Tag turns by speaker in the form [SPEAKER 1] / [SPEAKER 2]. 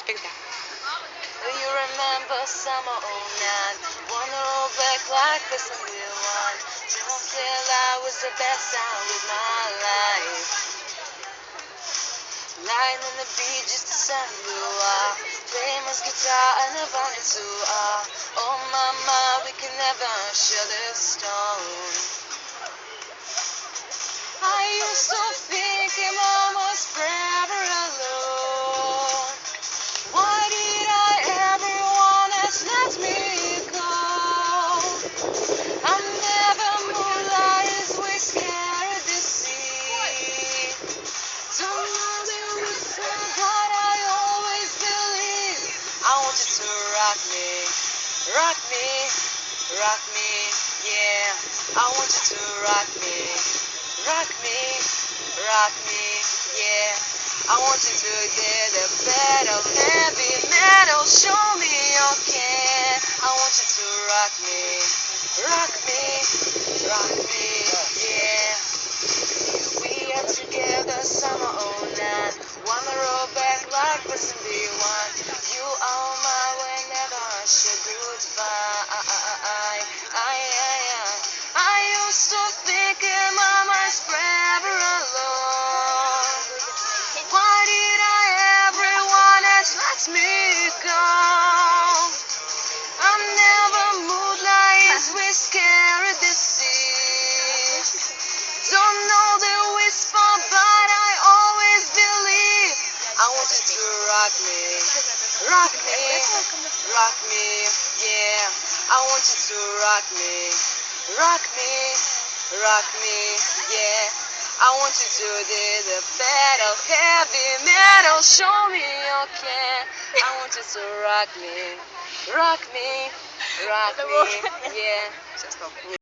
[SPEAKER 1] Do you remember summer '09? Wanna roll back like the Sunday one? Just feel I was the best time of my life. Lying on the beach, just the sun blew off. Playing my guitar and I wanted to. Oh mama, we can never share this stone. I used to think I'm almost forever alone. Why did I ever wanna let me go? I'm never moonlight as we stare at the sea. Don't know the reason, but I always believe. I want you to rock me, rock me, rock me, yeah. I want you to rock me, rock me, rock me, yeah. I want you to get a bed of heavy metal. Show me you can. I want you to rock me, rock me, rock me, yeah. We are together, summer '09. Wanna roll back like the Sunday one. You are my whenever I say goodbye. I used to think I'm almost forever alone. Why did I ever wanna let me go? I'm never moonlight as we scare at the sea. Don't know the whisper, but I always believe. I want you to rock me, rock me, rock me, yeah. I want you to rock me, rock me, rock me, yeah. I want you to do the bed of heavy metal. Show me you can. I want you to rock me, rock me, rock me, yeah.